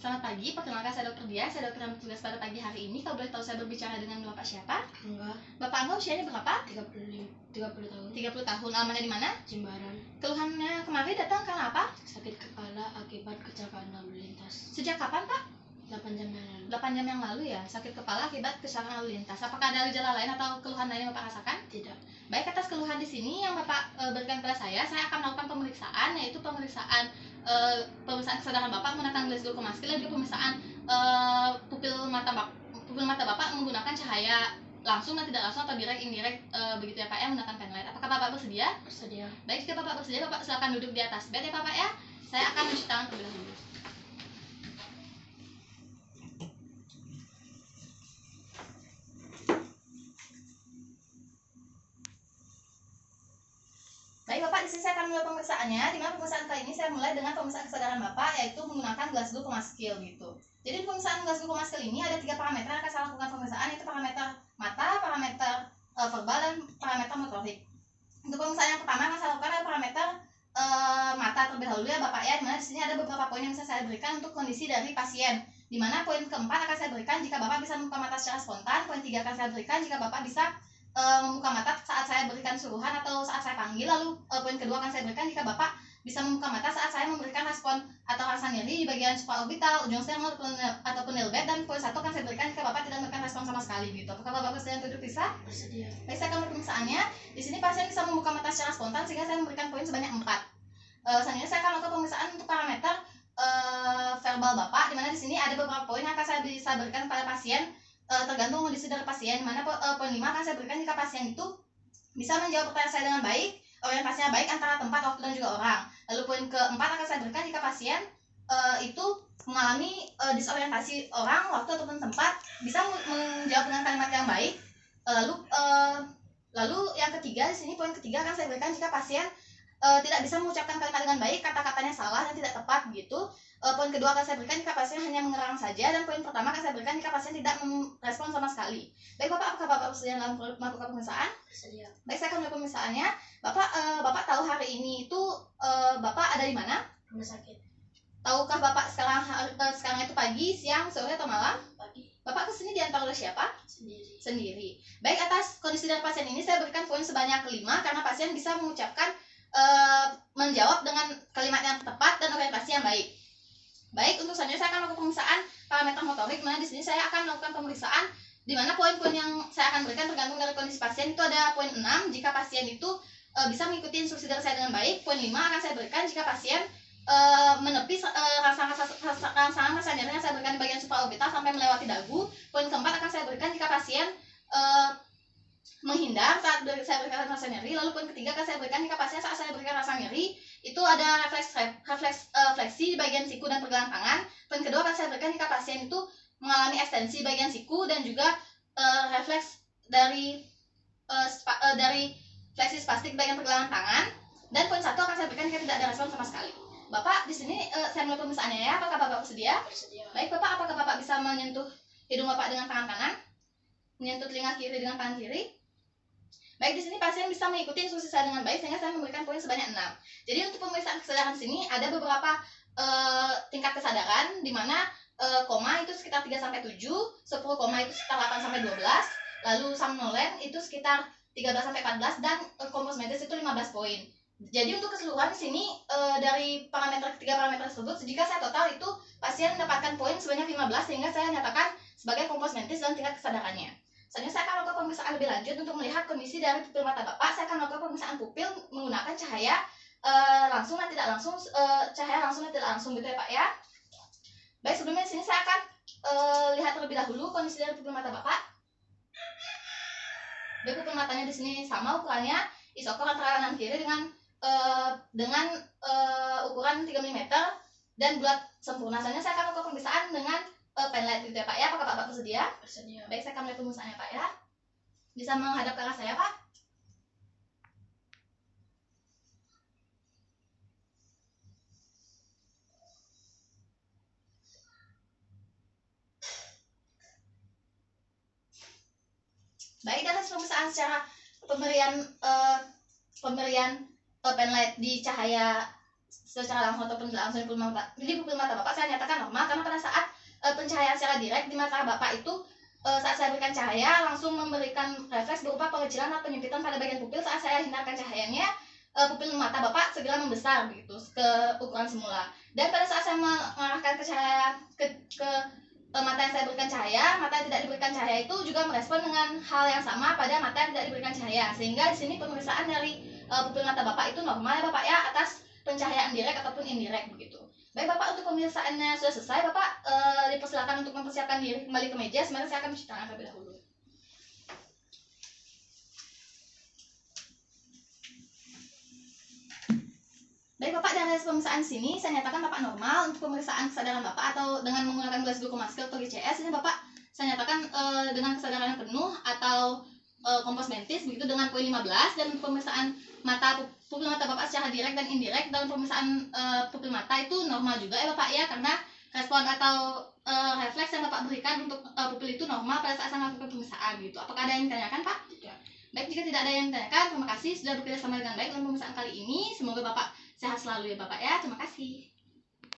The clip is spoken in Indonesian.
Selamat pagi, perkenalkan saya Dr. Dia. Saya dokter yang bertugas pada pagi hari ini. Kalau boleh tahu saya berbicara dengan Bapak siapa? Enggak. Bapak Angga usianya berapa? 30 tahun. 30 tahun. Alamannya di mana? Jimbaran. Keluhannya kemarin datang karena apa? Sakit kepala akibat kecelakaan lalu lintas. Sejak kapan, Pak? 8 jam yang lalu. 8 jam yang lalu ya, sakit kepala akibat kecelakaan lalu lintas. Apakah ada gejala lain atau keluhan lain yang Bapak rasakan? Tidak. Baik, atas keluhan di sini yang Bapak berikan kepada saya akan melakukan pemeriksaan, yaitu pemeriksaan kesadaran Bapak menggunakan Glasgow Coma Scale dan juga pemeriksaan pupil mata Bapak menggunakan cahaya langsung dan tidak langsung atau direct indirect begitu ya Pak ya, menggunakan penlight. Apakah Bapak bersedia? Bersedia. Baik, jika Bapak bersedia, Bapak silakan duduk di atas bed ya Bapak ya. Saya akan mencuci tangan terlebih dahulu. Baik Bapak, di sini saya akan mulai pemeriksaannya. Di mana pemeriksaan kali ini saya mulai dengan pemeriksaan kesadaran Bapak, yaitu menggunakan Glasgow Coma Scale gitu. Jadi di pemeriksaan Glasgow Coma Scale ini ada 3 parameter yang akan saya lakukan pemeriksaan, yaitu parameter mata, parameter verbal, dan parameter motorik. Untuk pemeriksaan yang pertama akan saya lakukan adalah parameter mata terlebih dahulu ya Bapak ya. Di mana di sini ada beberapa poin yang bisa saya berikan untuk kondisi dari pasien. Di mana poin keempat akan saya berikan jika Bapak bisa membuka mata secara spontan. Poin 3 akan saya berikan jika Bapak bisa membuka mata saat saya berikan suruhan atau saat saya panggil. Lalu poin kedua akan saya berikan jika Bapak bisa membuka mata saat saya memberikan respon atau rasa nyeri di bagian supraorbital, ujung sternum ataupun nail bed. Dan poin 1 akan saya berikan jika Bapak tidak memberikan respon sama sekali gitu. Apakah Bapak bersedia untuk bisa? Bersedia. Baik, saya akan pemeriksaannya. Di sini pasien bisa membuka mata secara spontan sehingga saya memberikan poin sebanyak 4. Selanjutnya saya akan melakukan pemeriksaan untuk parameter verbal Bapak, di mana di sini ada beberapa poin yang akan saya bisa berikan pada pasien tergantung kondisi dari pasien. Mana poin 5 akan saya berikan jika pasien itu bisa menjawab pertanyaan saya dengan baik, orientasinya baik antara tempat, waktu, dan juga orang. Lalu poin keempat akan saya berikan jika pasien itu mengalami disorientasi orang, waktu, ataupun tempat, bisa menjawab dengan kalimat yang baik. Lalu yang ketiga, di sini poin ketiga akan saya berikan jika pasien tidak bisa mengucapkan kalimat dengan baik, kata-katanya salah dan tidak tepat begitu. Poin kedua akan saya berikan jika pasien hanya mengerang saja, dan poin pertama akan saya berikan jika pasien tidak merespon sama sekali. Baik Bapak, apakah Bapak bersedia dalam melakukan pemeriksaan? Bersedia. Baik, saya akan mulai pemeriksaannya. Bapak tahu hari ini itu Bapak ada di mana? Rumah sakit. Tahukah Bapak sekarang itu pagi, siang, sore, atau malam? Pagi. Bapak kesini diantar oleh siapa? Sendiri. Baik, atas kondisi dari pasien ini saya berikan poin sebanyak 5 karena pasien bisa mengucapkan menjawab dengan kalimat yang tepat dan orientasi yang baik. Baik, untuk selanjutnya saya akan melakukan pemeriksaan parameter motorik. Nah, di sini saya akan melakukan pemeriksaan di mana poin-poin yang saya akan berikan tergantung dari kondisi pasien. Itu ada poin 6 jika pasien itu bisa mengikuti instruksi dari saya dengan baik. Poin 5 akan saya berikan jika pasien menepi rangsangan rasa nyeri yang saya berikan di bagian supraorbital sampai melewati dagu. Poin keempat akan saya berikan jika pasien menghindar saat saya berikan rasa nyeri. Lalu poin ketiga akan saya berikan jika pasien saat saya berikan rasa nyeri itu ada fleksi di bagian siku dan pergelangan tangan. Poin kedua akan saya berikan jika pasien itu mengalami ekstensi bagian siku dan juga refleks dari fleksi spastik bagian pergelangan tangan. Dan poin 1 akan saya berikan jika tidak ada respon sama sekali. Bapak, di sini saya mulai pemeriksaannya ya. Apakah Bapak bersedia? Bersedia. Baik Bapak, apakah Bapak bisa menyentuh hidung Bapak dengan tangan kanan? Menyentuh telinga kiri dengan tangan kiri? Baik, di sini pasien bisa mengikuti instruksi saya dengan baik sehingga saya memberikan poin sebanyak 6. Jadi untuk pemeriksaan kesadaran sini ada beberapa tingkat kesadaran, di mana koma itu sekitar 3-7, 10 koma itu sekitar 8-12, lalu somnolent itu sekitar 13-14, dan kompos medis itu 15 poin. Jadi untuk keseluruhan di sini dari tiga parameter tersebut, jika saya total itu pasien mendapatkan poin sebanyak 15 sehingga saya nyatakan sebagai kompos mentis dan tingkat kesadarannya. Selanjutnya saya akan melakukan pemeriksaan lebih lanjut untuk melihat kondisi dari pupil mata Bapak. Saya akan melakukan pemeriksaan pupil menggunakan cahaya langsung dan tidak langsung, cahaya langsung dan tidak langsung gitu ya Pak ya. Baik, sebelumnya di sini saya akan lihat terlebih dahulu kondisi dari pupil mata Bapak. Baik, pupil matanya di sini sama ukurannya, isokor antara kanan kiri dengan ukuran 3 mm dan bulat sempurna. Selanjutnya saya akan melakukan pemeriksaan dengan penlight gitu ya Pak ya. Apakah Bapak bersedia? Bersedia. Baik, saya akan mulai pemeriksaannya Pak ya. Bisa menghadap ke arah saya Pak. Baik, dan hasil pemeriksaan secara pemberian penlight di cahaya secara langsung ataupun tidak langsung di pupil mata Bapak saya nyatakan normal, karena pada saat pencahayaan secara direct di mata Bapak itu saat saya berikan cahaya langsung memberikan refleks berupa pengecilan atau penyempitan pada bagian pupil. Saat saya hindarkan cahayanya, pupil mata Bapak segera membesar begitu ke ukuran semula. Dan pada saat saya mengarahkan ke cahaya ke mata yang saya berikan cahaya, mata yang tidak diberikan cahaya itu juga merespon dengan hal yang sama pada mata yang tidak diberikan cahaya. Sehingga di sini pemeriksaan dari pupil mata Bapak itu normal ya Bapak ya, atas pencahayaan direct ataupun indirect begitu. Baik Bapak, untuk pemeriksaannya sudah selesai. Bapak dipersilakan untuk mempersiapkan diri kembali ke meja. Sebenarnya saya akan mencuci tangan terlebih dahulu. Baik Bapak, dari hasil pemeriksaan sini saya nyatakan Bapak normal. Untuk pemeriksaan kesadaran Bapak atau dengan menggunakan gelas glucose mask atau GCS, ini Bapak saya nyatakan dengan kesadaran yang penuh atau kompos mentis begitu dengan poin 15. Dan pemeriksaan pupil mata Bapak secara direct dan indirect dalam pemeriksaan pupil mata itu normal juga ya Bapak ya, karena respon atau refleks yang Bapak berikan untuk pupil itu normal pada saat saya melakukan pemeriksaan gitu. Apakah ada yang ditanyakan Pak? Tidak. Baik, jika tidak ada yang ditanyakan, terima kasih sudah bekerja sama dengan baik dalam pemeriksaan kali ini. Semoga Bapak sehat selalu ya Bapak ya. Terima kasih.